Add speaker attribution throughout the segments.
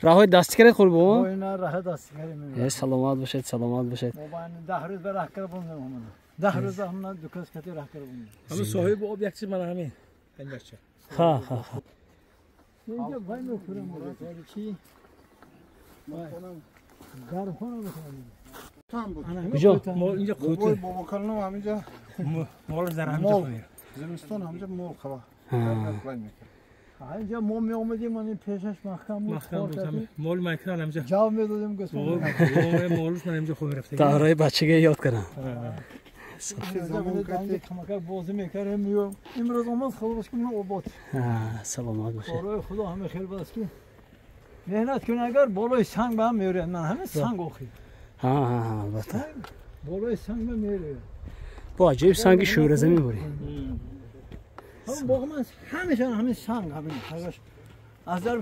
Speaker 1: Rahoy dasti kerak qurbo.
Speaker 2: Oyna rahat dasti kerak.
Speaker 1: Salomat bashid, salomat bashid.
Speaker 2: Moban 10 roz baraq qilib bo'ldim mana. 10 roz hamma dukas kati raq qilib bo'ldim.
Speaker 3: Ama sohibi obyektçi mana hamin. Pencerçi.
Speaker 1: Ha.
Speaker 2: Nega bayno ko'ram bo'ladi. Chi. Garxona bo'ladi.
Speaker 4: Tam bu.
Speaker 1: Bijo.
Speaker 3: Mol ince
Speaker 4: Boy
Speaker 3: kutu.
Speaker 4: bobokalni hamja.
Speaker 3: Mol zarar
Speaker 4: Mol.
Speaker 3: hamja.
Speaker 4: Zimiston hamja mol qaba.
Speaker 2: Aynı mom yo'qmidi mana peshash mahkam
Speaker 3: bo'lsam mol makran hamja.
Speaker 2: javob berdim go'sam.
Speaker 3: Mol mana hamja qo'yiribdi.
Speaker 1: Davray bachiga yod qilgan.
Speaker 2: بازی میکردم میگم امروز آمد خلاص کنم آباد.
Speaker 1: سلامت باشه.
Speaker 2: برای خدا همه خیر باشه که مهنت کنه اگر بالای سنگ به هم میاره من همه سنگ آخی.
Speaker 1: البته.
Speaker 2: بالای سنگ به میاره.
Speaker 1: با عجیب سنگی شوره زمین بری.
Speaker 2: همون باقی من همه سنگ همین حقش. از در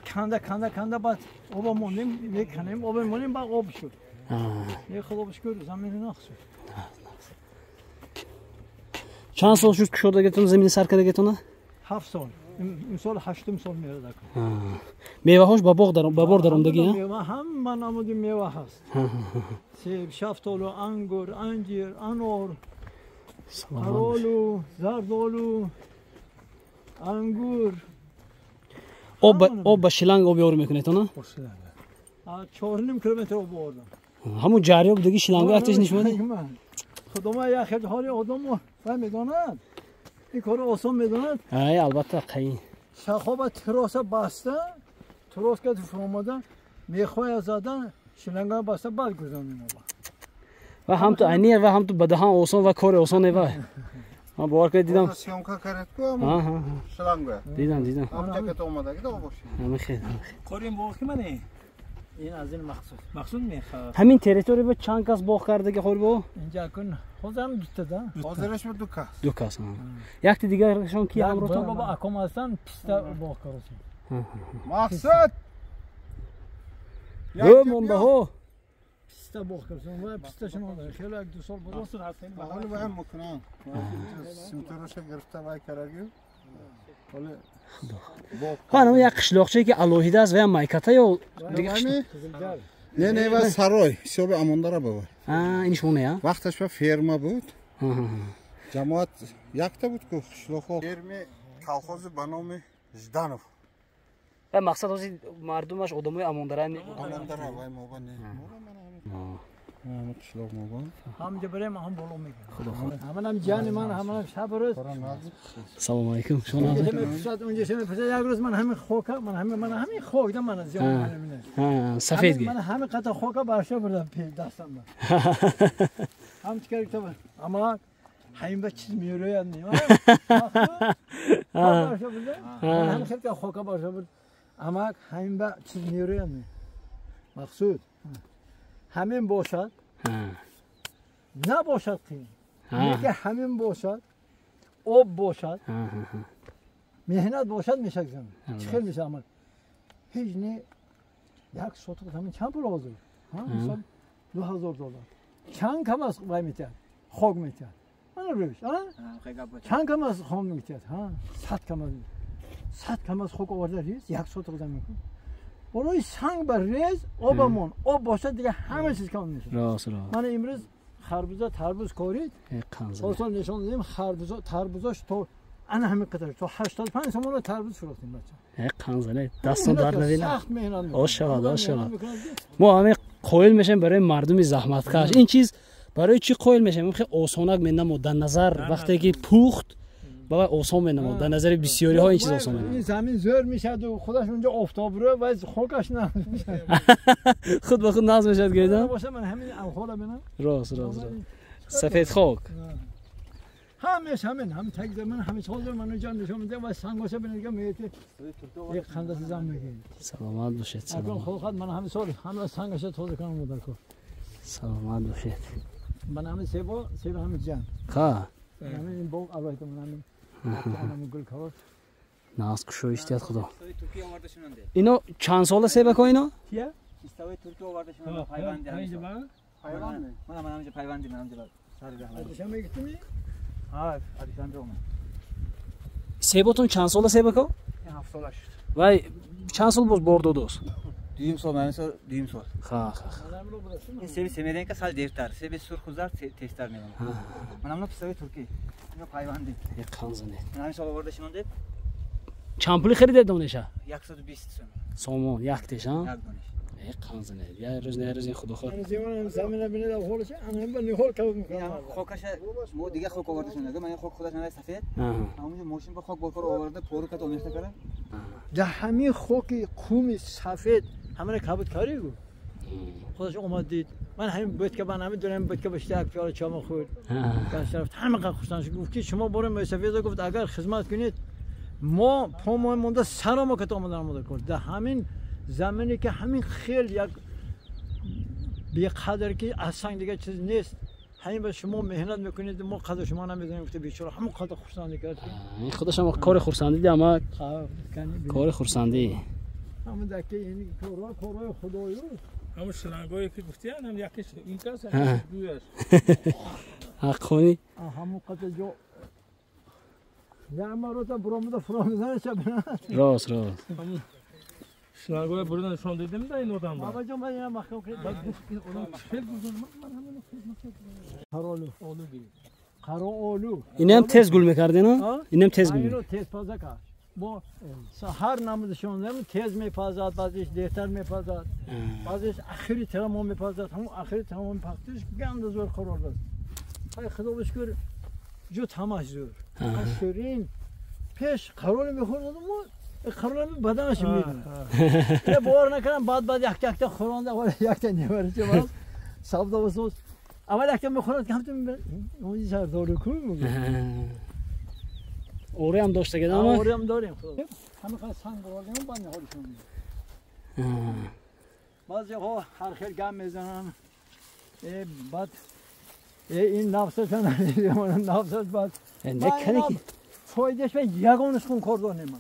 Speaker 2: کنده بعد آب مونیم میکنیم آب مونیم بعد آب شد. یه خلاص کرد زمین نقص شد.
Speaker 1: چند سال شد که شده گتون زمین سر کرده گتونه؟
Speaker 2: 7 سال. این سال 8 سال میره دکتر.
Speaker 1: میوه هاش با بار دارم دیگه.
Speaker 2: میوه هم من آمدی میوه هست. سیب، شفتالو، انگور، انجیر، انار، آلو، زردالو، انگور.
Speaker 1: آب با شلنگ آب یاری میکنه تو نه؟
Speaker 2: 4.5 کیلومتر آب آوردم.
Speaker 1: همون جاری آب دیگه شلنگ ارتش نشونه؟
Speaker 2: خدا ما یه خیلی حالی آدمو میداند. این کار آسان میداند.
Speaker 1: ای البته قی.
Speaker 2: شخاب تراس بسته، تراس که فرامده میخوای زدن شلنگا بسته بعد گذاریم
Speaker 1: و هم تو عینیه و هم تو بدهان آسان و کار آسانه و من باور که دیدم.
Speaker 4: سیامکا کرد کو شلنگ.
Speaker 1: دیدم.
Speaker 4: آب که اومده که آب باشه.
Speaker 1: خیلی.
Speaker 3: کاریم باقی منه.
Speaker 2: این از این
Speaker 3: مقصود میخواد.
Speaker 1: همین تریتوری به چند کس باغ کرده که خور با؟
Speaker 2: اینجا کن خودم دوسته دا.
Speaker 4: حاضرش به
Speaker 1: دو کس. یک دیگرشون کی همراه تو؟
Speaker 2: بابا اکم هستن پیستا باغ کردن.
Speaker 4: مقصد.
Speaker 1: مونده ها.
Speaker 2: پیستا باغ کردن و پیستاشون داره. خیلی یک دو سال بود.
Speaker 3: مقصود هستن.
Speaker 4: حالا به هم میکنن. سیمتروش گرفته وای کردگی.
Speaker 1: حالا یک قشلاقچه‌ای که الوهیده است و یا مایکاتا یا دیگه
Speaker 4: نه و سرای سیاب امانداره بود.
Speaker 1: اینش اونه یا؟
Speaker 4: وقتش به فرما بود. جماعت یک تا بود که قشلاق‌ها فرم کالخوز به نام ژدانوف.
Speaker 1: و مقصد از مردمش آدمای امانداره
Speaker 4: وای موبا نه. قشلاق موبا.
Speaker 2: هم جبریم هم بالا میگه. همونم جان من همونم شب روز.
Speaker 1: سلام علیکم. شما
Speaker 2: اونجا شما پس یک روز من همین خوک من همین خوک دم من از جان
Speaker 1: سفید گی.
Speaker 2: من همین قطع خوک برشه بردم پی دستم من. هم چیکار کردم؟ اما همین به چیز میاره یا نه؟ برشه بردم. من همین خیلی خوک برشه برد. اما همین به چیز میاره یا نه؟ مقصود. همین باشد. نباشد تیم. میگه همین باشد. آب باشد. مهنت باشد میشه زمین. چه میشه اما هیچ نه یک سوت همین چند پول آزاد. مثلا $2000. چند کم از وای میتاد. خوک میتاد. من رویش. چند کم از خوک میتاد. 100 کم از خوک آورده ریز یک سوت زمین کن. برای سنگ بر ریز آبمون آب باشد دیگه همه چیز کام میشه. راست. من امروز خربوزه تربوز کارید. اصلا نشون دادیم خربوزه تربوزاش تو انا همین قدر تو 85 تومن تربوز فروختیم بچه.
Speaker 1: قنزله دستم در نمیاد.
Speaker 2: سخت مهنت.
Speaker 1: آشغال. ما همه قائل میشیم برای مردمی زحمتکش. این چیز برای چی قائل میشیم؟ خیلی آسانک می‌نمود در نظر وقتی که پخت بابا آسان می‌نمود در نظر بسیاری ها این چیز آسان می‌نمود.
Speaker 2: این زمین زور میشه و خودش اونجا آفتاب رو و خوکش نه میشه.
Speaker 1: خود به خود ناز میشد گیدم.
Speaker 2: باشه من همین اوخاله ببینم.
Speaker 1: راست. سفید خاک.
Speaker 2: همین تک زمین همین سال من جان نشون میده و سنگاشه بنگم میگه یک خنده زدم میگه.
Speaker 1: سلامت باشید.
Speaker 2: سلام. خود من همین سال همه سنگاشه توزه کنم مدار کو.
Speaker 1: سلامت باشید.
Speaker 2: من همین سیب همین جان.
Speaker 1: خا.
Speaker 2: همین باغ البته من همین گل کاور.
Speaker 1: ناز کشو اشتیات خدا. اینو چند سال سیب کو اینا؟
Speaker 2: کیه؟
Speaker 5: استوای ترکیه آورده شما پیوند همینجا. من همینجا پیوندی من همینجا.
Speaker 2: شما میگیتمی؟
Speaker 5: آدیشان روم.
Speaker 1: سیباتون چند سال سیب کو؟
Speaker 5: 7 سال شد.
Speaker 1: وای چند سال باز برد دوست.
Speaker 5: Düğüm sol, ben sonra düğüm sol.
Speaker 1: Ha.
Speaker 5: این سیب سمیدن که سال دیرتر سیب سرخ و زرد تیزتر میمونه. من هم پسر ترکی. اینو پایوندی.
Speaker 1: یک خانزنه.
Speaker 5: من همین سال آورده شنونده.
Speaker 1: چامپولی خریده دونشا.
Speaker 5: 120 سوم.
Speaker 1: سومون یک تیش ها.
Speaker 5: یک دونش.
Speaker 1: یک خانزنه. یا روز نه روز خود خود.
Speaker 2: زمان زمین بینید خورش آنهم با نهال کار میکنم.
Speaker 5: خوکش مو دیگه خوک آورده شنونده. من خوک خودش نمیاد سفید. همونجا ماشین با خوک بخور آورده پورو کت آمیخته کرده.
Speaker 2: ده همین خوکی قومی سفید همه کبوت کاری گو. خودش اومد دید. من همین بود که من همین دونم بود که بهش یک پیاله چام خورد. باش رفت همه خوشتنش گفت که شما بریم به سفید گفت اگر خدمت کنید ما پامون مونده سرامو که تو آمدن کرد. ده همین زمانی که همین خیلی یک بی قدر که اصلا دیگه چیز نیست. همین به شما مهنت میکنید ما قدر شما نمیدونیم که بیچاره همون قدر خورسندی کرد.
Speaker 1: این خودش هم کار خورسندی دی اما کار خورسندی.
Speaker 2: همون دکه یعنی کارای خدایی.
Speaker 3: همون شلنگایی که گفتی هم یکیش این کس دویش.
Speaker 1: حق کنی؟
Speaker 2: همون قدر جو. نه رو تا برامون فراموزان شبنه.
Speaker 1: راست.
Speaker 3: شلنگای برون نشون دیدم نه این آدم.
Speaker 2: بابا جان من اینم مخکم کرد.
Speaker 3: خیلی بزرگ من همین خدمت
Speaker 2: قرالو.
Speaker 1: اینم تیز گل میکردین ها؟ اینم تیز گل.
Speaker 2: اینو تیز پازا کرد. با هر نمودشون هم تیز میپازد، بعضیش دیرتر میپازد، بعضیش آخری تمام میپازد. همون آخری تمام میپختش گند زور قرار داد. خیلی خدا بشکر جو تماش زور. آخرین پیش قرار میخورد ما قرار بدنش میدن. یه باور نکردم بعد یک تا خورنده ولی یک تا نمیره چه باز سبزا و سس. اول یک تا میخورد که همتون میبرد. اون چیز داره کوم میگه.
Speaker 1: اوری هم داشته گدم ما؟
Speaker 2: اوری هم داریم خدا. همه خواهد سنگ بردیم و بانی حالشون میدیم. بعضی ها هر خیلی گم میزنن. بعد این نفسش نفسش بعد
Speaker 1: نکنی که
Speaker 2: فایدهش من یگانش کن کردن من.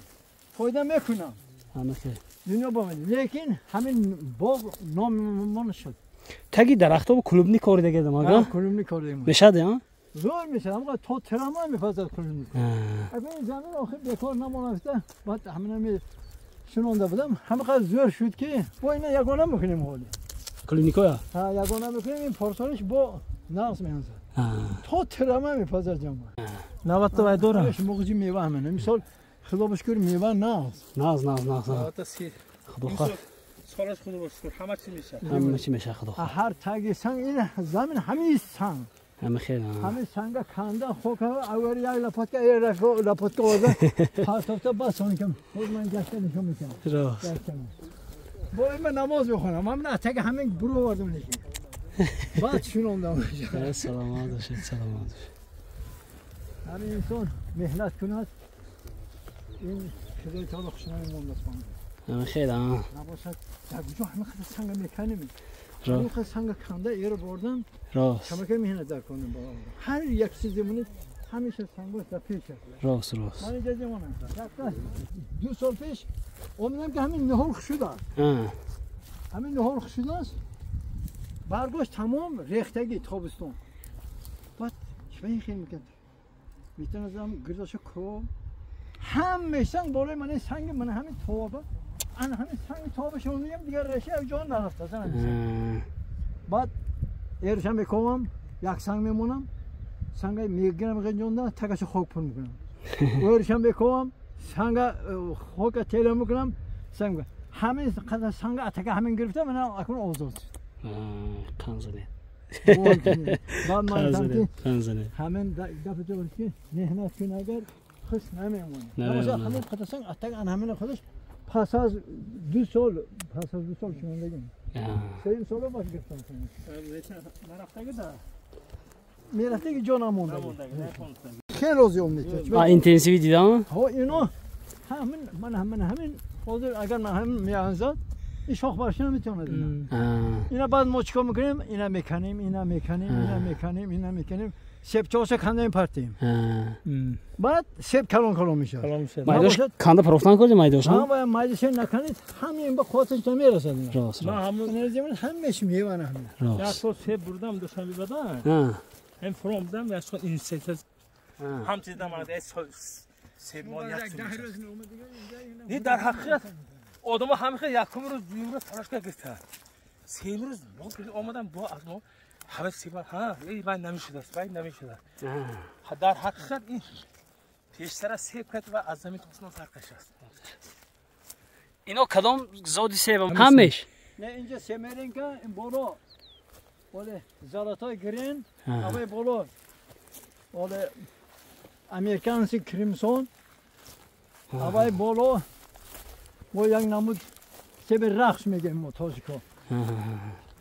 Speaker 2: فایده میکنم.
Speaker 1: همه که
Speaker 2: دنیا با من. لیکن همین باغ نام شد.
Speaker 1: تگی درختو با کلوبنی کارده گدم آگه؟
Speaker 2: کلوبنی کردیم.
Speaker 1: میشده ها؟
Speaker 2: زور میشه اما تو ترامای میپذیر کلوبنی. اگه این زمین آخر بیکار نمونسته بعد همین شنونده بودم همه قدر زور شد که با اینا یگانه میکنیم حالی.
Speaker 1: کلوبنی کویا؟
Speaker 2: یگانه میکنیم این پارسالش با نقص میانزه. تو ترامای میپذیر جمع.
Speaker 3: 90 تا وای دارم.
Speaker 2: موقعی میوه همینه. مثال خدا بشکر میوه
Speaker 1: ناز.
Speaker 3: خدا خدا. سالش خدا بشکر همه چی میشه.
Speaker 1: همه چی میشه خدا.
Speaker 2: هر تاگی سنگ این زمین همین سنگ.
Speaker 1: همه خیلی.
Speaker 2: همین سنگ کنده خوک اوری یک لپات که ای لپات که وزه. هر بس اون کم. خود من گشته نشون میکنم.
Speaker 1: راست.
Speaker 2: با این من نماز بخونم. من نه تاگی همین برو وردم نشون. بعد شنوندم.
Speaker 1: سلامت باشید.
Speaker 2: همین انسان مهنت کند. این خدای تعالی خوشنامی مونده
Speaker 1: همه خیلی ها
Speaker 2: نباشد در کجا همه خیلی سنگ میکنیم همه خیلی سنگ کنده ایر بردم
Speaker 1: راست
Speaker 2: همه که مهنت در کنیم با هر یک چیزی مونید همیشه سنگوش در پیشه
Speaker 1: راست
Speaker 2: من اینجا جمانم 2 سال پیش اومدم که همین نهار شده همین نهار شده است برگاش تمام ریختگی تابستون بعد چه خیلی میکرد میتونم گرداش کو همه سنگ بالای من سنگ من همین توابه انا همین سنگ توابشون میگم دیگه رشه جان نرفته اصلا بعد ایرشم میکنم یک سنگ میمونم سنگ میگیرم گنجونده تکش خوک پر میکنم ایرشم میکنم سنگ خوک تیله میکنم سنگ همین قدر سنگ اتک همین گرفته من اکنون آزاد
Speaker 1: کنزنه
Speaker 2: بعد من
Speaker 1: کنزنه
Speaker 2: همین دفعه جوری که مهنت کن اگر خوش نمیمونه. نمیشه همین خودشان اتک آن همین خودش پس از 2 سال شوندگیم. 3 سال باش گفتم. میرفته که جا نمونده. خیلی روزی اومد.
Speaker 1: اینتنسیوی دیدم؟
Speaker 2: ها اینو همین حاضر اگر من همین میانزد این شاخ برش نمیتونه دیدم. اینا بعد ما چیکار میکنیم؟ اینا میکنیم. سیب چوسه کنده پرتیم. بعد سیب کلون میشه.
Speaker 1: مایداش کنده پروفتن کنید مایداش؟
Speaker 2: نه مایداش نکنید همین به خودش نمیرسه.
Speaker 1: راست.
Speaker 3: ما
Speaker 2: همون همش میوانه همین.
Speaker 3: یا تو سیب بردم دوشنبه بدن. هم فرام دادم یا شو این سیب هم چیز دادم از سیب مال یک. نه در حقیقت آدم همیشه یکم روز دوم روز تلاش کرد. سه روز ما آمدم با از ما همه سیبا ها ای من نمیشده است باید نمیشده. در حقیقت این پیشتر از سیب کرد و از زمین تا فرقش است.
Speaker 1: اینا کدام زودی سیب همش؟
Speaker 2: نه اینجا سمرینکا این بالا ولی زلاتای گرین اوی بالا ولی امریکانسی کریمسون اوی بالا و یک نمود سیب رخش میگیم ما تاجیکا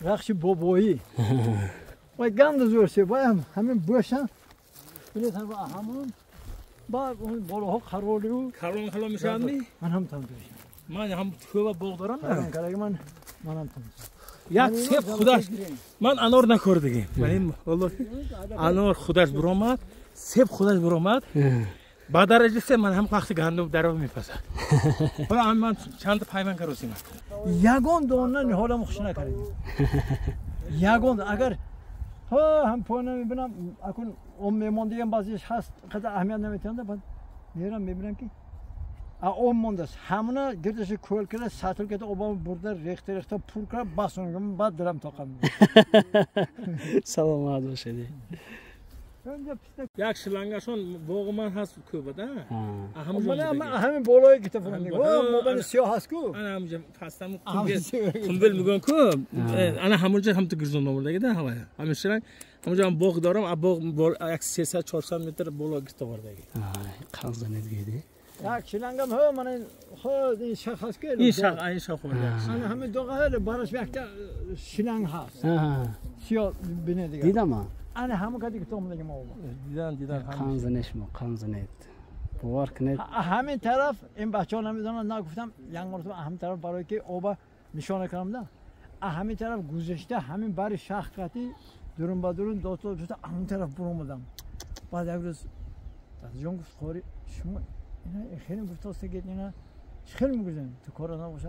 Speaker 2: رخش بابایی و گند زور سیب همین باشن بلیت همون با بالاها خروری
Speaker 3: خلو میشن می؟
Speaker 2: من هم تام دوشم
Speaker 3: من هم تو باغ دارم
Speaker 2: نه من هم تام
Speaker 3: یک سیب خودش من انار نخوردگیم ولی والله انار خودش برآمد سیب خودش برآمد بعد در اجلسه من هم وقتی گندم در میپسد حالا من چند پیمان کروسیم
Speaker 2: یگان دانه حالم خوش نکردیم یگان اگر ها هم پایین میبینم اکن اون میموندیم بازیش هست خدا اهمیت نمیتونه بعد میرم میبینم که اون موندست همونا گردش کول کرده ساتل کرده اوبا برده ریخته پور کرده باسون بعد درم تاقم
Speaker 1: سلامت باشید
Speaker 3: یک شلنگشون باغ من هست کو بده
Speaker 2: همین بالایی که تفهم نگو موبایل سیاه هست کو
Speaker 3: انا همونجا فستم قنبل میگن کو انا همونجا هم تو گرزون آورده گده همین شلنگ همونجا هم باغ دارم باغ یک 300 400 متر بالا گرفته آورده
Speaker 1: قنزنید گیدی
Speaker 2: یک شلنگم ها من خود این شاخ هست که
Speaker 3: این شاخ خورده
Speaker 2: انا همین دو قهر براش وقت شلنگ هست سیاه بینه دیگه
Speaker 1: دیدم
Speaker 2: انا همون کدی که تو میگم او
Speaker 3: دیدن
Speaker 1: قنزنید باور کنید
Speaker 2: همین طرف این بچه‌ها نمیدونن نگفتم یک مرتبه همین طرف برای که اوبا نشانه کردم نه همین طرف گذشته همین بر شاخ کتی درون با درون دو تا همین طرف برو اومدم بعد یک روز جون گفت خوری شما اینا خیلی گفت است که اینا خیلی میگوزن تو کار نباشه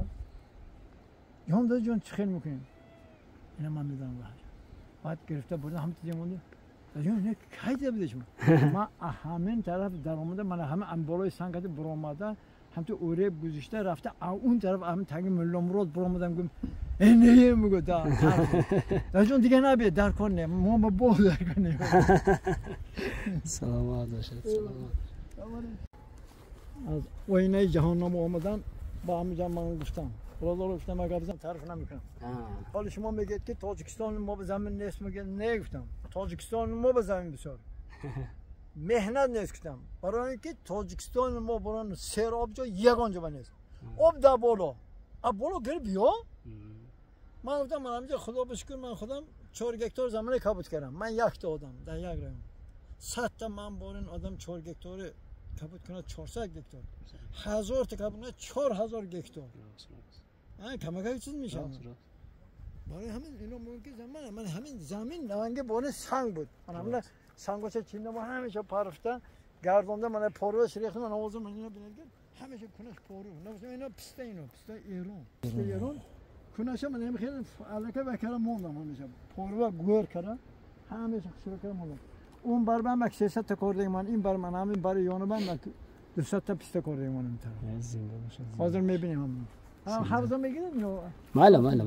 Speaker 2: جون دو جون خیلی میکنیم اینا من میدونم بعد گرفته بودم هم تو دیمونده جون نه کایده بودش ما همین طرف در اومده من همه بالای سنگت برو اومده هم تو اوره گذشته رفته اون طرف همین تنگ ملامرود برو اومدم گفتم اینه میگه دا جون دیگه نبی در کار نه ما با در کار نه
Speaker 1: سلامت باشید
Speaker 2: از وینه جهنم اومدن با همین من گفتم برادر گفتم اگر بزنم تعریف نمیکنم حالا شما میگید که تاجیکستان ما به زمین نیست میگه نه گفتم تاجیکستان ما به زمین بسیار مهنت نیست گفتم برای اینکه تاجیکستان ما برای سر آب جا یگان جا نیست آب در بالا آب بالا گر بیا من گفتم من همینجا خدا بشکر من خودم 4 هکتار زمین کبوت کردم من یک تا آدم در یک رایون 100 تا من بارین آدم 4 هکتار کبوت کنه 400 هکتار 1000 تا کبوت کنه 4000 هکتار کمک چیز میشه برای همین اینا ممکن زمان من همین زمین نوانگه بونه سنگ بود من همین سنگوچه چینه ما همیشه پرفته گردونده من پروش ریختم من آوازم من اینا بینید همیشه کنش پرو نمیشه اینا پسته ایران کنش من نمیخوام الکه بکرم موندم همیشه پرو گور کردم همیشه شروع کردم موندم اون بر من مک 300 تا کردیم من این بر من همین برای یانم من 200 تا پسته کردیم من حاضر میبینیم حافظه میگیرید نو
Speaker 1: مالا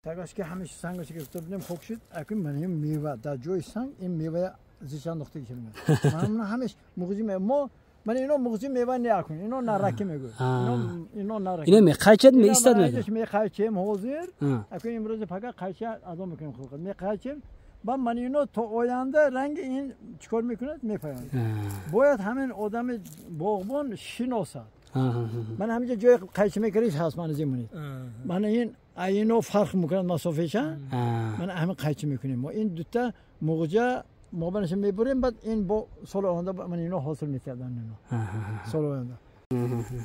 Speaker 2: تاگاش که همیشه سنگش گرفته بودم خوب شد اکنون من این میوه در جای سنگ این میوه زیشان نقطه کشیدم من همیشه مغزی ما من اینو مغزی میوه نیاکن اینو نرکی میگه اینو نرکی
Speaker 1: اینو میخچد میستاد میگه
Speaker 2: میخچم حاضر اکنون امروز فقط خچه آدم میکنم خلق میخچم با من اینو تا آینده رنگ این چیکار میکنه میفهمم باید همین آدم باغبان شناسد من همینجا جای قیچی میکریش هست من زمینید من اینو فرق میکنم مسافهش من همین قیچی میکنیم ما این دوتا موجه ما بنش میبریم بعد این با سال آینده من اینو حاصل میکردم اینو سال آینده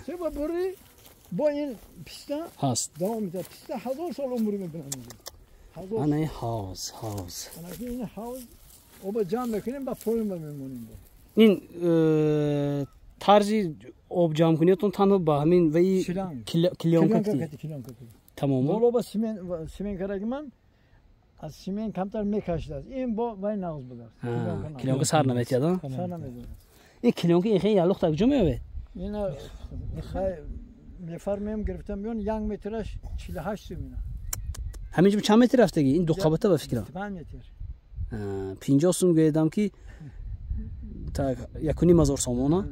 Speaker 2: چه با بری با این پسته هست دوام میده پسته 1000 سال عمر میبینم
Speaker 1: انا این هاوز
Speaker 2: انا این هاوز او جام میکنیم با پول میمونیم
Speaker 1: این طرزی آب جمع کنیتون تنها با همین وی کلیون کتی تمام
Speaker 2: بالا با سیمن کردم من از سیمن کمتر میکشید این با وی ناز بود
Speaker 1: کلیون سر نمیتید این کلیون که خیلی لخت کجا میاد
Speaker 2: اینا میفرمیم گرفتم بیان 1 مترش 48 سومینه.
Speaker 1: همینجا چند متر رفتگی؟ این دو قابته به فکرم
Speaker 2: 5 متر
Speaker 1: 50 سوم گیدم که تا 1,500 سومونه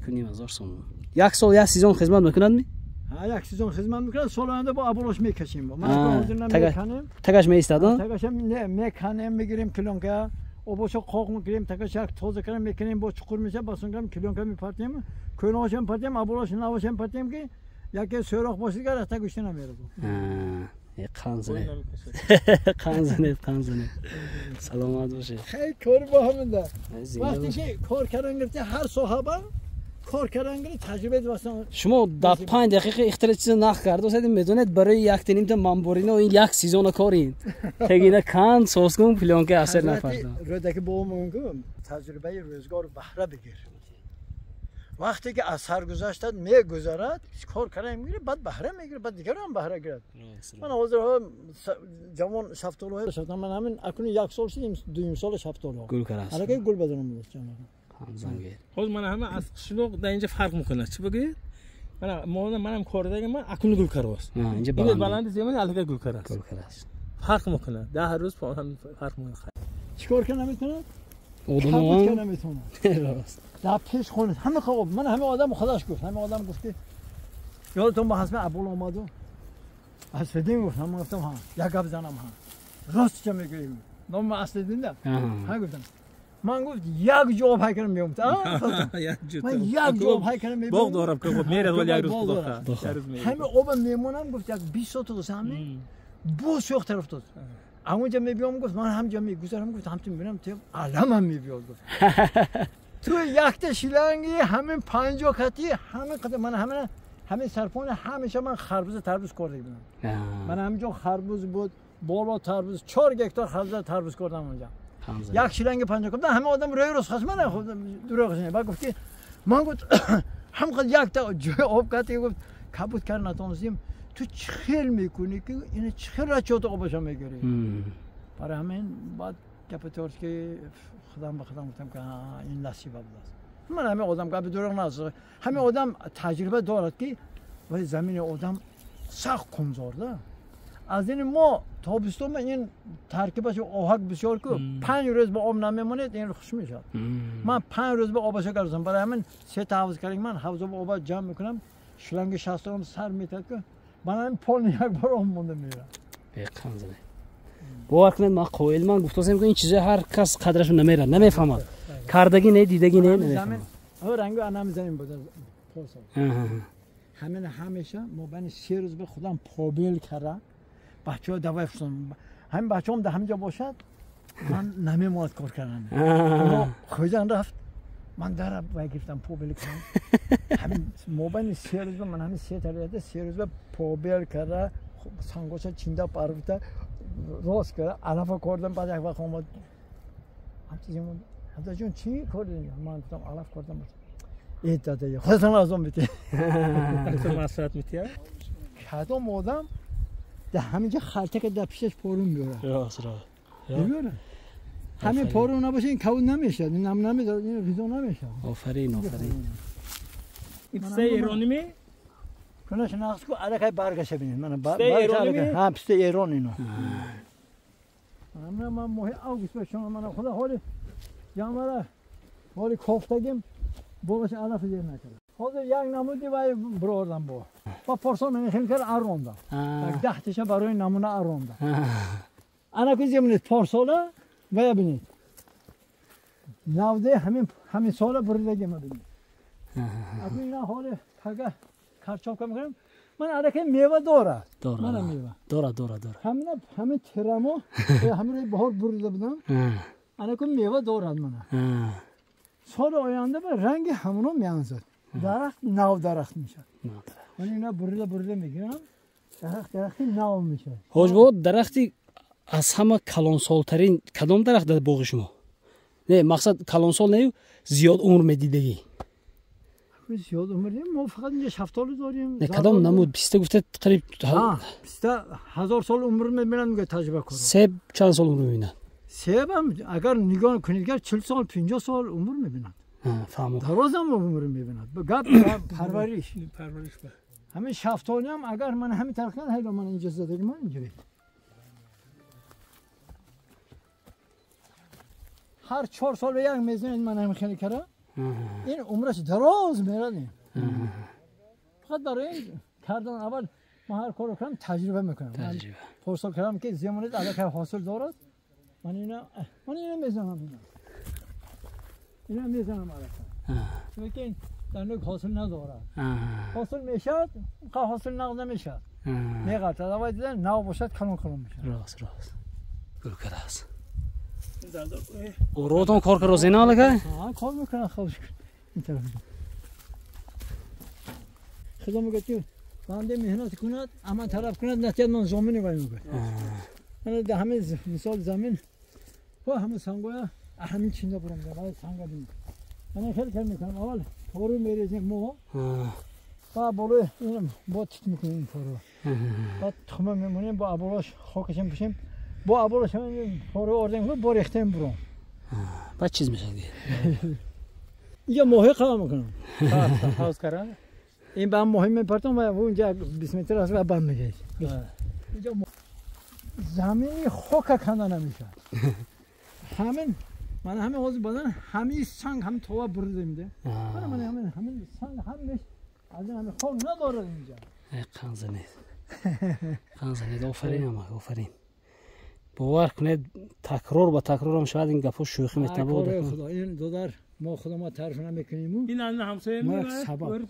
Speaker 1: 1,500 سوم. 1 سال یا سیزن خدمت میکنند می؟
Speaker 2: ها 1 سیزن خدمت میکنند. سال آینده با ابولاش میکشیم. ما حاضر نمیکنیم.
Speaker 1: تگاش میایستادن؟
Speaker 2: تگاش میکنیم میگیریم کلونکا. او باشو قاق میگیریم تگاش یک توزه کنیم میکنیم با چقور میشه باسونگرم کلونکا میپرتیم. کلوناش میپرتیم ابولاش نواش میپرتیم که یکی سوراخ باشید که تا گوشت نمیره.
Speaker 1: قانزنه قانزنه سلامت باشه.
Speaker 2: خیلی کار با همینده. وقتی که کار کردن گرفته هر صاحب کار کردن گرفته تجربه داشتن.
Speaker 1: شما در 5 دقیقه اختراع چیز نخ کرد. واسه میدونید برای یک تنیم تا مامبورینا این 1 سیزن کارین. تگینا کان سوسکون پلان که اثر نفرده.
Speaker 2: روزی که با مونگم تجربه روزگار بهره بگیر. وقتی که از سرگذشت میگذرد کار کردن میگیره بعد بهره میگیره بعد دیگه هم بهره گیرد. من حاضر جوان شفتالو شفتم من همین اکنون 1 سال شدیم 2 سال شفتالو
Speaker 1: گل کرد.
Speaker 2: حالا که گل بدونم جوان.
Speaker 3: خود من همه از شلوغ در اینجا فرق میکنه چی بگید؟ منم کار دارم من اکنون گل کراست. اینجا بلند زمین الگه گل کراست. فرق میکنه 10 روز هم فرق میکنه.
Speaker 2: چیکار کنم میتونه؟
Speaker 1: آدم
Speaker 2: کنم میتونه. راست. در پیش خونه همه خواب من همه آدم خداش گفت همه آدم گفته یادتون با حسب ابوال اومد و از فدین گفت من گفتم ها یک گپ زنم ها راست چه میگیم نام اصل دینده ها گفتم من گفت یک جواب های کنم میگم من یک جواب های کنم میگم
Speaker 3: باغ دارم که خب میره ولی یک روز
Speaker 2: همه آب میمونم گفت یک 20 ساعت همین بوس شوخ طرف داد اونجا میبیام گفت من همجا میگذارم گفت همتون میبینم تو علمم میبیاد گفت تو یک تا شیلنگی همین 50 کتی همین قدر من همین سرپون همیشه من خربوز تربوز کرده بودم من همینجا خربوز بود بالا تربوز 4 هکتار خربوز تربوز کردم اونجا یک شیلنگ 50 کتی همه آدم روی روز خواست من خود دروغش نه بعد گفت من گفت هم قد یک تا جای آب کتی گفت کبوت کردن نتونستیم تو چخیل میکنی که این چخیل را چوت آبشو میگیری برای همین بعد گپتار که خودم به خودم گفتم که این نصیب بود. من همه آدم که دروغ نگه همه آدم تجربه دارد که ولی زمین آدم سخت کمزورده. از این ما تابستون این ترکیبش آهک بسیار که 5 روز با آب نمیمونید این خوش میشه. من 5 روز با آبش گرفتم برای همین 3 تا حوض کردم من حوض با آب جمع میکنم شلنگ 60 سر میتاد که من این پول یک بار آب مونده میره.
Speaker 1: بقیانزنه. باور کنید ما قائل من گفتم که این چیزا هر کس قدرش نمیره نمیفهمد کاردگی نه دیدگی نه نمیفهمد
Speaker 2: زمین رنگ انام زمین بود همین همیشه ما بین 3 روز به خودم پابل کردم بچه‌ها دوای فرستم همین بچه‌ام ده همینجا باشد من نمیمواد کار کردن خودم رفت من در وای گرفتم پابل کردم همین ما بین 3 روز من همین 3 تا 3 روز به پابل کردم سانگوش چیندا پاروتا راست کرد علف کردم بعد یک وقت اومد حتی جون چی کردی من گفتم علف کردم این داده خودتون لازم میتی
Speaker 3: تو مسئله میتی
Speaker 2: کدوم آدم ده همینجا خلطه که در پیشش پرون میاره
Speaker 1: راست
Speaker 2: میاره همین پرون نباشه این کون نمیشه این نمیداره این ریزو نمیشه
Speaker 1: آفرین
Speaker 3: این پسته ایرانی می
Speaker 2: کنش نقص کو الکی برگشه ببینید من برگشه ها پسته ایران اینو من ماه اوگوست به شما من خدا حال جامره حال کوفتگیم باش علف زیر نکرد حاضر یک نمودی وای بردم با پارسال من خیلی کار اروندم یک 10 تاشا برای نمونه اروندم انا که زمین پارساله وای ببینید نوده همین سال بردگی ما ببینید اگه اینا حال تگه کارچاپ کنم من الکی میوه داره من میوه
Speaker 1: داره
Speaker 2: همین ترامو همین بهار برده بودم الکی میوه دارد من سال آینده به رنگ همونو میانزد درخت نو درخت میشه من اینا برده میگیرم درخت نو میشه
Speaker 1: حاج بود درختی از همه کلانسالترین کدام درخت در باغ شما نه مقصد کلانسال نه زیاد عمر میدیدگی
Speaker 2: زیاد عمر ما فقط اینجا شفتالو داریم
Speaker 1: نه کدام نمود پسته گفته قریب
Speaker 2: پسته 1000 سال عمر میبینن میگه تجربه کنم
Speaker 1: سیب چند سال عمر میبینن
Speaker 2: سیب هم اگر نگاه کنید 40 سال 50 سال عمر میبینن
Speaker 1: فهمم
Speaker 2: دراز هم عمر میبینن گپ پرورش همین شفتالی هم اگر من همین طرف کنم هیلا من اینجا زدگی من اینجوری هر 4 سال به یک میزان من همین خیلی کردم این عمرش دراز میرد فقط برای کردن اول ما هر کارو کنم تجربه میکنم
Speaker 1: تجربه
Speaker 2: پرسال کردم که زمانت اگر حاصل دارد من اینا میزنم اینا میزنم چون که این در نوک حاصل ندارد حاصل میشد حاصل نمیشد میگرد اول دیدن نو باشد کلون میشه
Speaker 1: راست گل کرده است رودان کار کرد روزینه لگه
Speaker 2: کار میکنه خوش این طرف خدا میگه که بنده مهنت کند اما طرف کند نتیجه من زمینی باید میگه من در همه مثال زمین با همه سنگویا همین چینده برم باید سنگا بینیم من خیلی کار میکنم اول پارو میریزیم ما با بالای اینم با تیت میکنیم پارو بعد تخمه میمونیم با ابروش خاکشم بشیم با ابروش پارو آردیم با ریختیم برام
Speaker 1: بعد چیز میشه دیگه
Speaker 2: اینجا ماهی قوا میکنم
Speaker 3: حوض کردن
Speaker 2: این با ماهی میپرتم و اونجا 20 متر است و بم میگه اینجا زمینی خاک کنده نمیشه همین من همین حوض بدن همین سنگ هم تو برده میده من همین سنگ همش از همین خاک نداره اینجا
Speaker 1: خانزنید آفرین اما آفرین باور کنید تکرار با تکرار هم شاید این گپا شوخی میتونه
Speaker 2: خدا این دو ما خدا ما تعریف نمیکنیم
Speaker 3: این از همسایه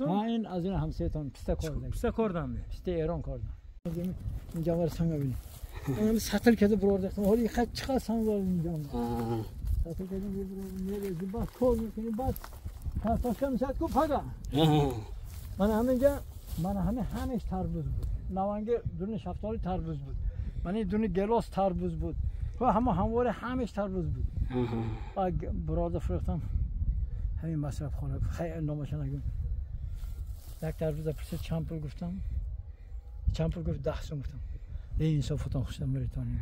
Speaker 2: این از این همسایه تان پسته کردم پسته ایران کردم اینجا ور سنگ ببین اونم سطل کده برورده حالی خط چقدر سنگ داره اینجا سطل کده میره بعد کار میکنیم بعد پاسکا میشد کو پگا من همش تربوز بود نوانگ دونه شفتالی تربوز بود من دونه گلاس تربوز بود و همواره همش تربوز بود بعد برورده فروختم همین مصرف خونه خیلی نامش نگم یک تربوز پرسید چند پول گفتم چند پول گفت 10 سوم گفتم این صفتان خوشم بریتانی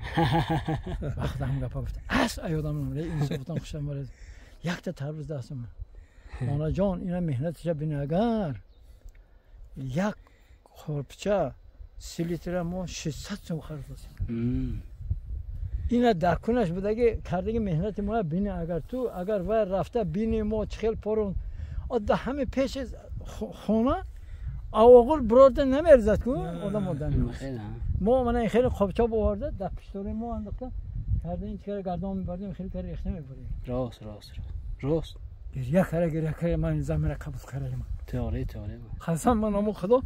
Speaker 2: وقت هم گپا گفت اس ایادم نمیاد این صفتان خوشم برید یک تا تربوز 10 سوم مانا جان اینا مهنتش ببین اگر یک خورپچه 3 لیتر ما 600 سوم خرج کنیم اینا دکنش بوده که کرده مهنت ما بینه اگر و رفته بینه ما چخیل پرون آده همه پیش خونه آوغل برده نمیرزد که آدم آدم ما من خیلی خوبچا بورده در پشتوری ما انداخته کرده این چکر گردان میبردیم خیلی کار ریخته میبردیم
Speaker 1: راست
Speaker 2: گریه کره من زمین قبول کردم
Speaker 1: تئوری
Speaker 2: خاصا من امو خدا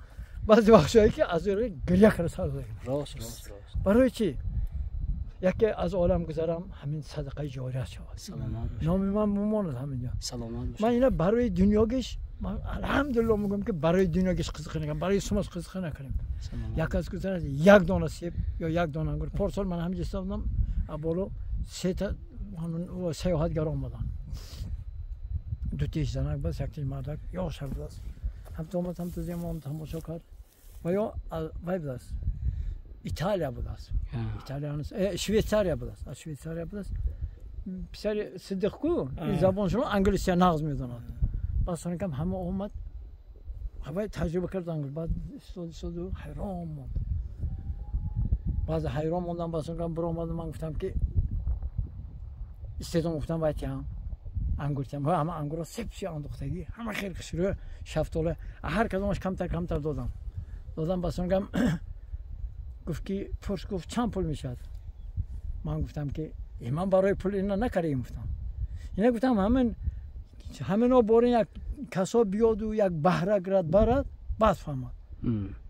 Speaker 2: بعضی وقتایی که از گریه کره سر داریم
Speaker 1: راست
Speaker 2: برای چی یکی از عالم گذرم همین صدقه جاریه شود نام من مماند همینجا من اینا برای دنیاگش من الحمدلله میگم که برای دنیاگش قصه نکنم برای سماس قصه نکنیم یک از گذرد یک دانه سیب یا یک دانه انگور پارسال من همینجا استادم بالا 3 تا همون 3 گرم آمدن 2 تیش زنک بس یک تیش مردک یا شب است هم تو هم تو زمان تماشا کرد و یا وایب است ایتالیا بود است شویتاریا بود است شویتاریا بود است پسر صدیق کو این زبان شما انگلیسی نغز میدونند بس اون کم همه اومد هوای تجربه کرد انگلیسی بعد استاد حیران موند بعد حیران موندم بس اون کم برو اومد من گفتم که استادم گفتم باید هم انگلیسی همه انگورا سپسی انداختگی همه خیلی کشور شفتاله هر کدومش کمتر دادم بس اون کم گفت که پرس گفت چند پول میشد من گفتم که من برای پول اینا نکردیم گفتم اینا گفتم همین بارین یک کسا بیاد و یک بهره گرد برد بعد فهمد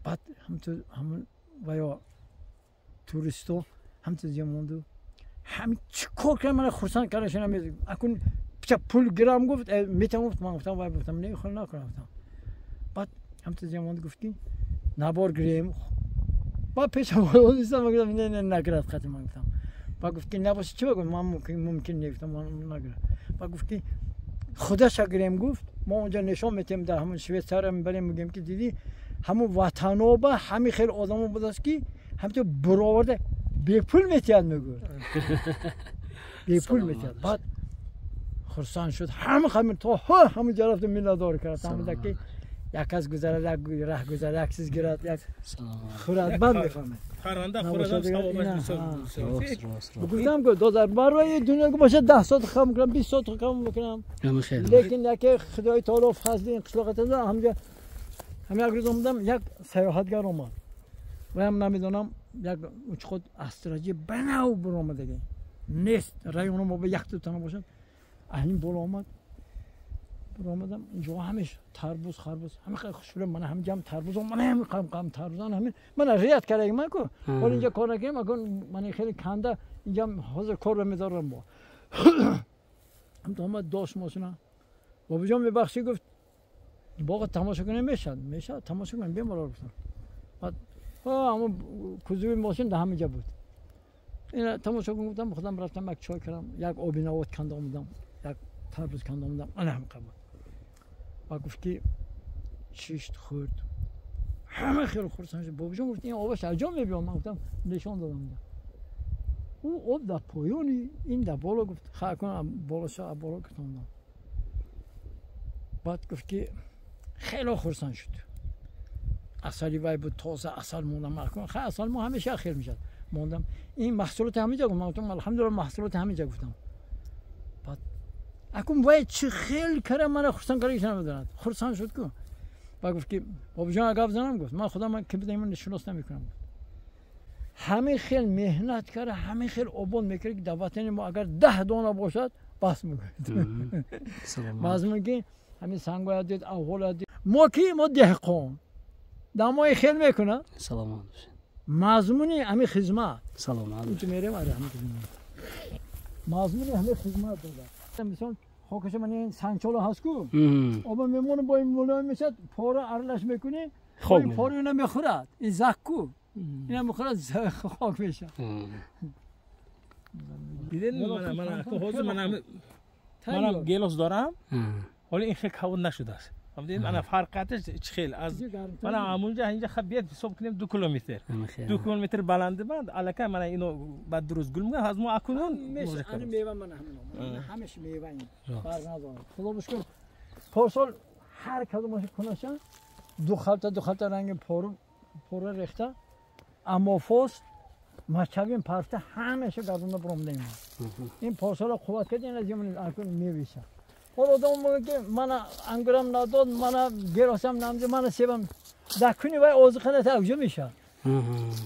Speaker 2: بعد همون و یا توریستو هم تو زیموندو همین چی کار کنم من خورسان کردنش نمیدونم اکن چه پول گرام گفت میتونم گفت من گفتم وای گفتم نه خیلی نکنم بعد هم تو زیموندو گفت که نبار گریم با پیشم اومدم گفتم نه نگرفت خاطر من گفتم با گفت که نباشه چه بگم من ممکن نگفتم من نگرفت با گفت که خودش اگریم گفت ما اونجا نشون میتیم در همون شویتزار میبریم میگیم که دیدی همون وطنو با همین خیلی آدمو بود است که همینطور برآورده بی پول میتیاد میگه بی پول میتیاد بعد خرسان شد همین تو همون جرفت مینا دار کرد همون که یک از گذرد یک ره گذرد یک چیز گیرد یک خورد بند میفهمه
Speaker 3: پرنده خورد
Speaker 2: گفتم که 2000 برای دنیا که باشه 10 ساعت کار میکنم 20 ساعت کار میکنم لیکن یک خدای تعالی فضل این قسمت دادم همینجا همین یک روز اومدم یک سیاحتگر اومد و هم نمیدونم یک خود استراتژی بناو برآمده نیست رایون ما به یک دو تا باشد این بالا اومد برآمدم اینجا همش تربوز خربوز همه خیلی خوشبختم من هم جام تربوز من هم قم تربوزان همه من ریاد کردم من کو ولی اینجا کار نکردم من خیلی کنده اینجا حاضر کار میذارم با هم داشت ماشینا بابا جان ببخشی گفت باغ تماشا کنیم میشه تماشا کنیم بیام گفتم بعد اما کوزوی ماشین ده همینجا بود این تماشا کردم خودم رفتم یک چای کردم یک آبی نوات کنده اومدم یک تربوز کنده اومدم من هم قبول و گفت که چیشت خورد همه خیلی خورسان شد بابا جان گفت این آبش از جا میبیام من گفتم نشان دادم او آب در پایونی این در بالا گفت خواهد کنم بالا گفتم بعد گفت که خیلی خورسان شد اصلی وای بود تازه اصل موندم خیلی اصل ما همیشه خیلی میشد موندم این محصولات همینجا گفتم الحمدلله محصولات همینجا گفتم بعد اکم وای چه خیلی کردم من خورسان کاری نمیدونم خورسان شد کو بعد گفت که بابا جان اگه بزنم گفت من خودم که بدم من نشناس نمیکنم همه خیلی مهنت کرده همه خیلی آباد میکرد که دعوتین ما اگر 10 دانه باشد بس میکنید مازمون که همین سنگو دید اول دید ما کی ما دهقان دمای خیلی میکنه
Speaker 1: سلام
Speaker 2: مازمونی همین خدمت
Speaker 1: سلام
Speaker 2: تو میرم رحمت مازمونی همین خدمت داده مثلا خاکش من این سنگچاله هست کو آب میمونه با این ملایم میشد پاره ارلش میکنی این پاره اون میخورد این زکو اینا میخورد خاک میشه
Speaker 3: دیدین منم گیلاس دارم ولی این خیلی کون نشده است فهمیدین انا فرقاتش خیلی از من همونجا اینجا خبیت حساب کنیم 2 کیلومتر 2 کیلومتر بلنده بند الکه من اینو بعد درست گل میگم از ما اکنون
Speaker 2: من میوه من همش میوه این فرق نداره خدا بشکر پارسال هر کدومش کناشن دو خلطه رنگ پارو ریخته اما فوس مچویم پرسته همیشه گردونده برامده این پارسال قوت کرد این از یمن اکن میویشه حالا آدم میگه من انگورم نداد من گیراسم نمیده من سیبم دکنی وای آذخانه توجه میشه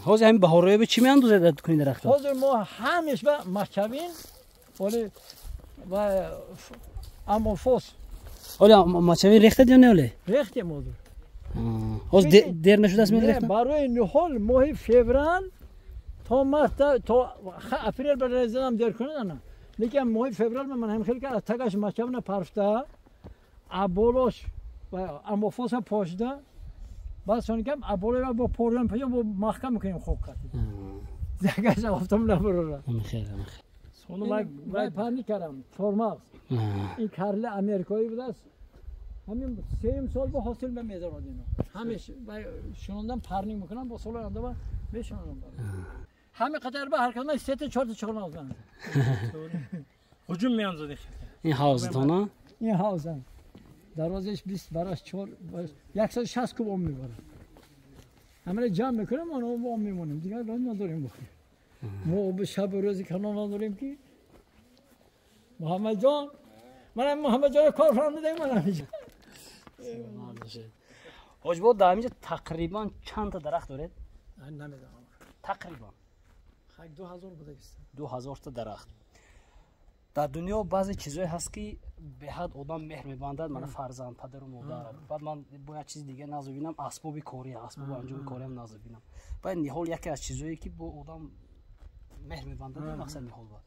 Speaker 1: حاضر همین بهارای به چی میاندازه دکنی درخت
Speaker 2: حاضر ما همیشه با مچوین ولی و اما فوس
Speaker 1: حالا مچوین ریخته یا نه ولی
Speaker 2: ریخته موضوع
Speaker 1: حاضر دیر نشده است میریخته
Speaker 2: برای نهال ماه فوریه تا مارس تا اپریل برای زنم دیر کنه نه لیکن ماه فوریه من هم خیلی که تاگش مچوین پرفته ابولش و اما فوس پاشده بعد سونی کم ابوله را با پورن پیا با محکم میکنیم خوب کردیم زگاش افتم نبره
Speaker 1: خیلی
Speaker 2: سونو من پانی کردم فرماس این کارل امریکایی بود است همین 3 سال با حاصل به میذارم اینو همیشه شوندم پرنی میکنم با سال اندام میشونم همه قطر به هر کدوم 3 تا 4 تا چغنا میزنن
Speaker 3: هجوم میانزده
Speaker 1: این حوزتونه
Speaker 2: این حوزه دروازش 20 براش 4 160 کوب آب میبره همه جمع میکنم اون آب میمونیم دیگه راه نداریم بخوریم ما به شب و روزی کنار نداریم که محمد جان من محمد جان کار فرمودم من همینجا
Speaker 1: حاج بود همینجا تقریبا چند تا درخت دارید
Speaker 2: نمیدونم
Speaker 1: تقریبا
Speaker 2: 2000 بوده است
Speaker 1: 2000 تا درخت در دنیا بعضی چیزایی هست که به حد آدم مهر میبندد من فرزند پدر و مادر بعد من باید چیز دیگه نازو ببینم اسباب کاری اسباب انجام کاری هم نازو ببینم بعد نهال یکی از چیزایی که با آدم مهر میبندد مقصد نهال بود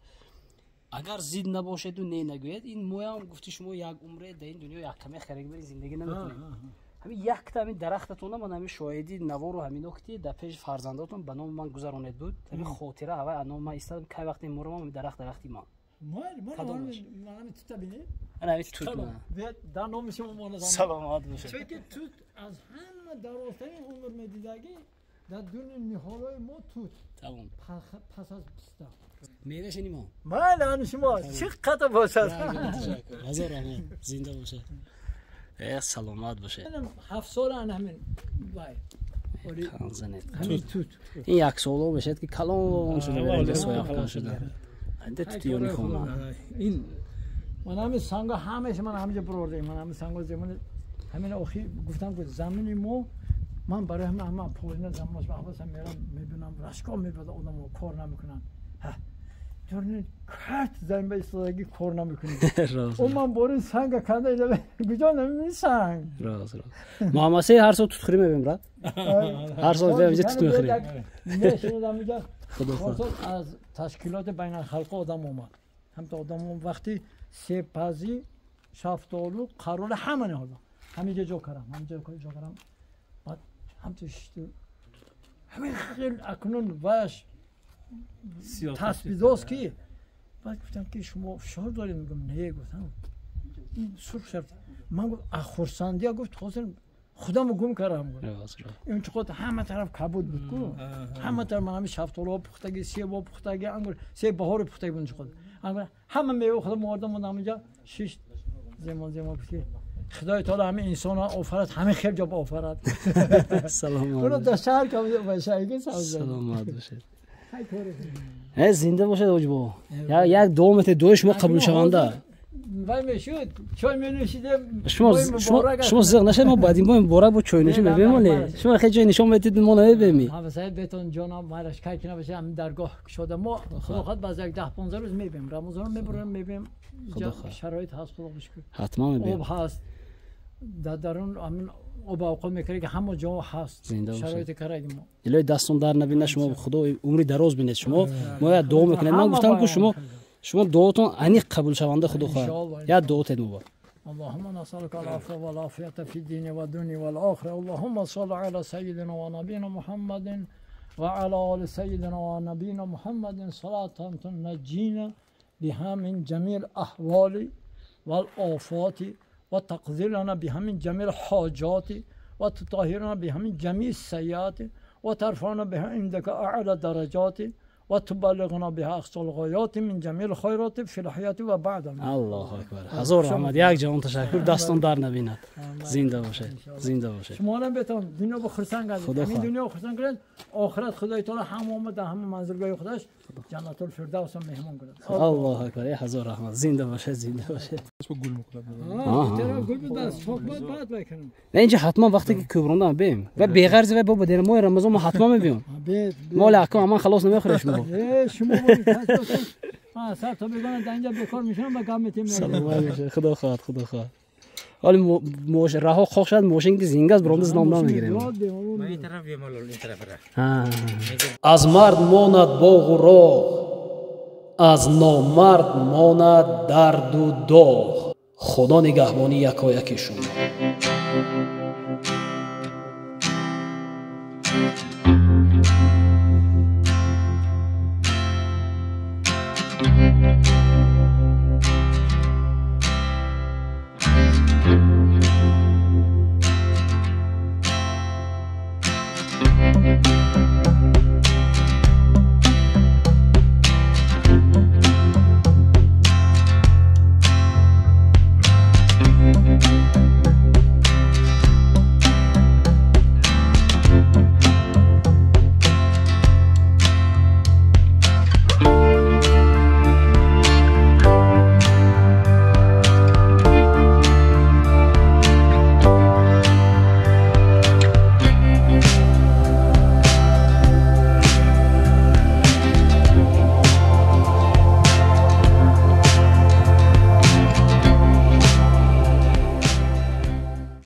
Speaker 1: اگر زید نباشد و نه نگوید این مویا هم گفتی شما یک عمره در این دنیا یک کمی خرگ بری زندگی نمیکنید همین یک تا همین درختتون من همین شاهدی نوار و همین وقتی در پیش فرزنداتون به نام من گذرانید بود همین خاطره هوا انا من استادم کی وقتی مرم درختی من
Speaker 2: من تو ببینی
Speaker 1: انا همین توت من
Speaker 2: در نام شما ما
Speaker 1: سلامت باشه
Speaker 2: چون که توت از همه درازترین عمر میدیدگی در دنیا نهالای ما توت
Speaker 1: تمام
Speaker 2: پس از پستا
Speaker 1: میوهش نیما
Speaker 2: من شما چقدر باشد
Speaker 1: هزار رحمت زنده باشه سلامت باشه.
Speaker 2: منم 7 سال انا همین وای ولی
Speaker 1: زنید
Speaker 2: همین توت
Speaker 1: این یک سال بشه که کلان شده برای سویا شده. انده تیونی خونه.
Speaker 3: این
Speaker 2: من همین سنگا همیشه من همینجا برده من همین سنگا زمان همین آخی گفتم که زمین ما من برای همه پولین زمانش به حواسم میرم میبینم رشکا میبرد آدم کار نمیکنن جورنی کارت زمین به استادگی کار نمیکنه اون من برای سنگ کنده ایده کجا نمیبینی سنگ
Speaker 1: راست محمد سی هر سال توت خری میبینم رد هر سال اینجا توت میخری
Speaker 2: نشونم میگه خود از تشکیلات بین الخلق آدم اومد هم تا آدم اون وقتی سپازی شفتالو قرار همه حالا همینجا جا کردم همینجا جا کردم بعد هم توش همین خیلی اکنون وش تصویداست که بعد گفتم که شما فشار دارید میگم نه گفتم این سرخ شد من گفت اخورسندی گفت حاضر خودمو گم کردم این چقدر همه طرف کبود بود همه طرف من همین شفتالو پختگی سیب پختگی انگور سیب بهار پختگی بود چقدر همه میوه خودم آوردم و همینجا 6 زمان که خدای تعالی همه انسان ها آفرد همه خیلی جا آفرد
Speaker 1: سلامت
Speaker 2: برو در شهر که باشه
Speaker 1: سلامت باشه زنده باشه دوجبو یک دومت دوش ما قبول شونده
Speaker 2: وای میشود چای می نوشیده
Speaker 1: شما زغ نشه ما بعدین با مبارک با چای نوشیم ببینیم شما خیلی جای نشون بدید ما نمیبینیم
Speaker 2: ها سعید بهتون جناب مارش کاری کنه بشه همین درگاه شده ما خود باز یک 10 15 روز میبینیم رمضان میبریم میبینیم شرایط هست خدا بشکر
Speaker 1: حتما میبینیم
Speaker 2: آب هست درون همین آب اوقات میکره که همه جا هست شرایط کاری ما
Speaker 1: الهی دستون در نبینه شما خدا عمری دراز بینید شما ما دعا میکنیم من گفتم که شما دعاتون انیق قبول شونده خدا خواهد یا دعاتت مبارک
Speaker 2: اللهم نسألك العفو والعافية في الدين والدنيا والآخرة اللهم صل على سيدنا ونبينا محمد وعلى آل سيدنا ونبينا محمد صلاة تنجينا بها من جميع الأحوال والآفات وتقضي لنا بها من جميع الحاجات وتطهرنا بها من جميع السيئات وترفعنا بها عندك أعلى درجات وتبلغنا بها أقصى الغايات من جميع الخيرات في الحياة وبعد.
Speaker 1: الله أكبر. هزار رحمت. یک جان تشکر دستان در نبیند. زنده باشه. زنده باشه.
Speaker 2: شما هم بتون دنیا بخرسان کنید. این دنیا بخرسان کنید. آخرت خدای تعالی همه در همه منزلگاه خودش جنت الفردوس مهمان کنید.
Speaker 1: الله أكبر. هزار رحمت. زنده باشه. زنده باشه.
Speaker 3: اسمو گل میکنم.
Speaker 2: چرا گل بدست صحبت بعد بکنیم.
Speaker 1: نه اینجا حتما وقتی که کبرانم بیم و بیغرض و بابا در ماه رمضان ما حتما میبیم. مال احکام من خلاص نمیخورش میگم.
Speaker 2: شما ما سر تا بگن اینجا بیکار میشم با کام تیم
Speaker 1: میشه. خدا خواهد خدا خواهد. حالا موش راه خوش شد موشین که زینگاز براندز نام نمیگیریم.
Speaker 5: من این طرف یه مال این طرف را.
Speaker 1: از مرد ماند باغ و راه از نامرد ماند درد و داغ خدا نگهبانی یکایک شما.